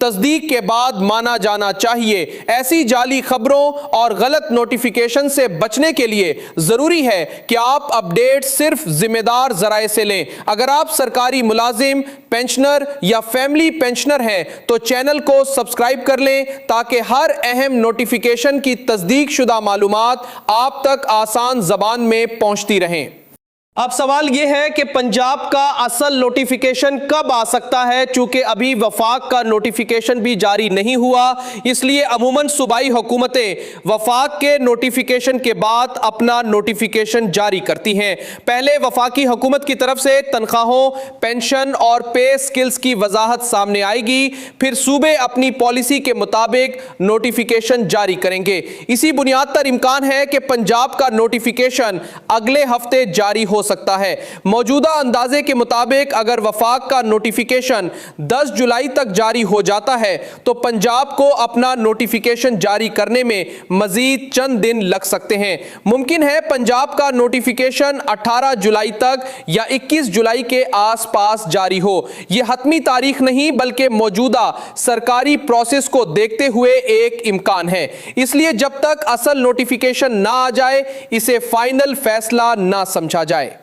تصدیق کے بعد مانا جانا چاہیے۔ ایسی جعلی خبروں اور غلط نوٹیفیکیشن سے بچنے کے لیے ضروری ہے کہ آپ اپڈیٹ صرف ذمہ دار ذرائع سے لیں۔ اگر آپ سرکاری ملازم، پینشنر یا فیملی پینشنر ہیں تو چینل کو سبسکرائب کر لیں تاکہ ہر اہم نوٹیفیکیشن کی تصدیق شدہ معلومات آپ تک آسان زبان میں پہنچتی رہیں۔ اب سوال یہ ہے کہ پنجاب کا اصل نوٹیفیکیشن کب آ سکتا ہے؟ چونکہ ابھی وفاق کا نوٹیفیکیشن بھی جاری نہیں ہوا، اس لیے عموماً صوبائی حکومتیں وفاق کے نوٹیفیکیشن کے بعد اپنا نوٹیفیکیشن جاری کرتی ہیں۔ پہلے وفاقی حکومت کی طرف سے تنخواہوں، پینشن اور پے سکلز کی وضاحت سامنے آئے گی، پھر صوبے اپنی پالیسی کے مطابق نوٹیفیکیشن جاری کریں گے۔ اسی بنیاد پر امکان ہے کہ پنجاب کا نوٹیفیکیشن اگلے ہفتے جاری ہو سکتا ہے۔ موجودہ اندازے کے مطابق اگر وفاق کا نوٹیفیکیشن 10 جولائی تک جاری ہو جاتا ہے تو پنجاب کو اپنا نوٹیفیکیشن جاری کرنے میں مزید چند دن لگ سکتے ہیں۔ ممکن ہے پنجاب کا نوٹیفیکیشن 18 جولائی تک یا 21 جولائی کے آس پاس جاری ہو۔ یہ حتمی تاریخ نہیں بلکہ موجودہ سرکاری پروسیس کو دیکھتے ہوئے ایک امکان ہے، اس لیے جب تک اصل نوٹیفیکیشن نہ آ جائے اسے فائنل فیصلہ نہ سمجھا جائے۔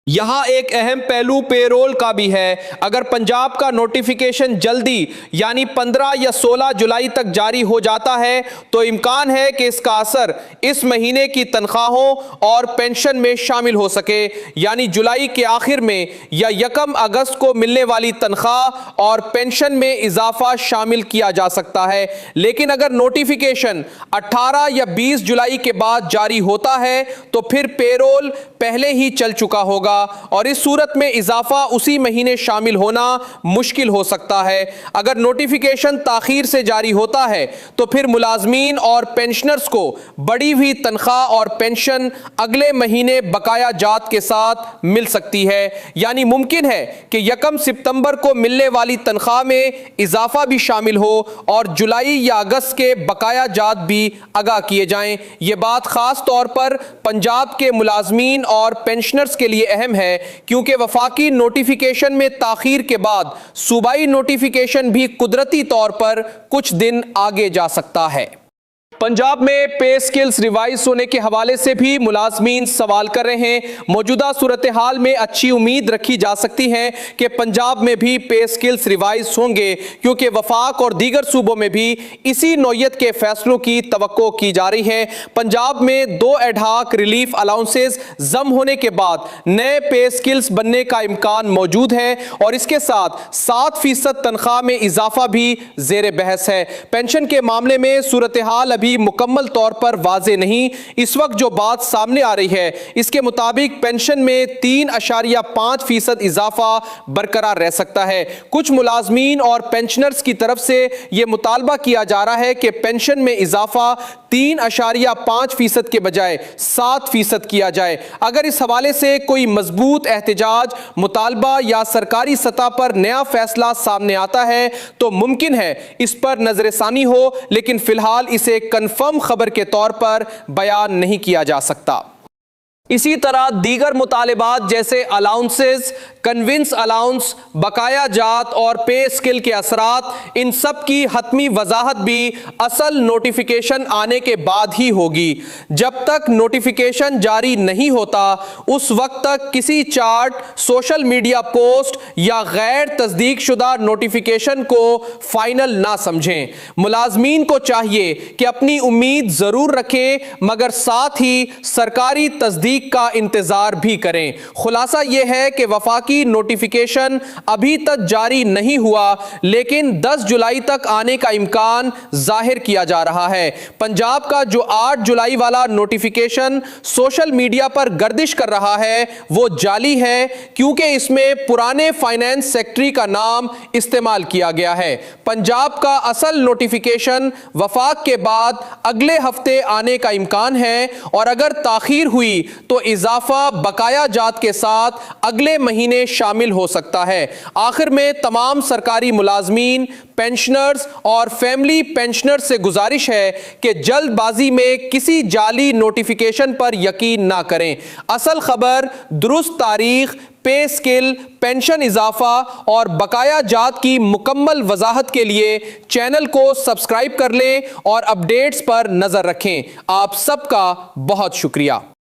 یہاں ایک اہم پہلو پے رول کا بھی ہے۔ اگر پنجاب کا نوٹیفیکیشن جلدی یعنی 15 یا 16 جولائی تک جاری ہو جاتا ہے تو امکان ہے کہ اس کا اثر اس مہینے کی تنخواہوں اور پینشن میں شامل ہو سکے، یعنی جولائی کے آخر میں یا 1 اگست کو ملنے والی تنخواہ اور پینشن میں اضافہ شامل کیا جا سکتا ہے۔ لیکن اگر نوٹیفیکیشن 18 یا 20 جولائی کے بعد جاری ہوتا ہے تو پھر پے رول پہلے ہی چل چکا ہوگا اور اس صورت میں اضافہ اسی مہینے شامل ہونا مشکل ہو سکتا ہے۔ اگر نوٹیفیکیشن تاخیر سے جاری ہوتا ہے تو پھر ملازمین اور پینشنرز کو بڑی ہوئی تنخواہ اور پینشن اگلے مہینے بقایا جات کے ساتھ مل سکتی ہے، یعنی ممکن ہے کہ 1 ستمبر کو ملنے والی تنخواہ میں اضافہ بھی شامل ہو اور جولائی یا اگست کے بقایا جات بھی آگاہ کیے جائیں۔ یہ بات خاص طور پر پنجاب کے ملازمین اور پینشنرز کے لیے اہم ہے کیونکہ وفاقی نوٹیفیکیشن میں تاخیر کے بعد صوبائی نوٹیفیکیشن بھی قدرتی طور پر کچھ دن آگے جا سکتا ہے۔ پنجاب میں پے سکلز ریوائز ہونے کے حوالے سے بھی ملازمین سوال کر رہے ہیں۔ موجودہ صورتحال میں اچھی امید رکھی جا سکتی ہے کہ پنجاب میں بھی پے سکلز ریوائز ہوں گے کیونکہ وفاق اور دیگر صوبوں میں بھی اسی نوعیت کے فیصلوں کی توقع کی جا رہی ہے۔ پنجاب میں 2 ایڈہاک ریلیف الاؤنسز ضم ہونے کے بعد نئے پے سکلز بننے کا امکان موجود ہے اور اس کے ساتھ 7% تنخواہ میں اضافہ بھی زیر بحث ہے۔ پینشن کے معاملے میں صورتحال ابھی مکمل طور پر واضح نہیں۔ اس وقت جو بات سامنے آ رہی ہے اس کے مطابق پینشن میں 3.5% اضافہ برقرار رہ سکتا ہے۔ کچھ ملازمین اور پینشنرز کی طرف سے یہ مطالبہ کیا جا رہا ہے کہ پینشن میں اضافہ 3.5% کے بجائے 7% کیا جائے۔ اگر اس حوالے سے کوئی مضبوط احتجاج، مطالبہ یا سرکاری سطح پر نیا فیصلہ سامنے آتا ہے تو ممکن ہے اس پر نظر ثانی ہو، لیکن فی الحال اسے کنفرم خبر کے طور پر بیان نہیں کیا جا سکتا۔ اسی طرح دیگر مطالبات جیسے الاؤنسز، کنونس الاؤنس، بقایا جات اور پے سکل کے اثرات، ان سب کی حتمی وضاحت بھی اصل نوٹیفیکیشن آنے کے بعد ہی ہوگی۔ جب تک نوٹیفیکیشن جاری نہیں ہوتا اس وقت تک کسی چارٹ، سوشل میڈیا پوسٹ یا غیر تصدیق شدہ نوٹیفیکیشن کو فائنل نہ سمجھیں۔ ملازمین کو چاہیے کہ اپنی امید ضرور رکھیں مگر ساتھ ہی سرکاری تصدیق کا انتظار بھی کریں۔ خلاصہ یہ ہے کہ وفاقی نوٹیفیکیشن ابھی تک جاری نہیں ہوا لیکن 10 جولائی تک آنے کا امکان ظاہر کیا جا رہا ہے۔ پنجاب کا جو 8 جولائی والا نوٹیفیکیشن سوشل میڈیا پر گردش کر رہا ہے وہ جعلی ہے کیونکہ اس میں پرانے فائنانس سیکٹری کا نام استعمال کیا گیا ہے۔ پنجاب کا اصل نوٹیفیکیشن وفاق کے بعد اگلے ہفتے آنے کا امکان ہے اور اگر تاخیر ہوئی تو اضافہ بقایا جات کے ساتھ اگلے مہینے شامل ہو سکتا ہے۔ آخر میں تمام سرکاری ملازمین، پینشنرز اور فیملی پینشنر سے گزارش ہے کہ جلد بازی میں کسی جعلی نوٹیفیکیشن پر یقین نہ کریں۔ اصل خبر، درست تاریخ، پے سکیل، پینشن اضافہ اور بقایا جات کی مکمل وضاحت کے لیے چینل کو سبسکرائب کر لیں اور اپڈیٹس پر نظر رکھیں۔ آپ سب کا بہت شکریہ۔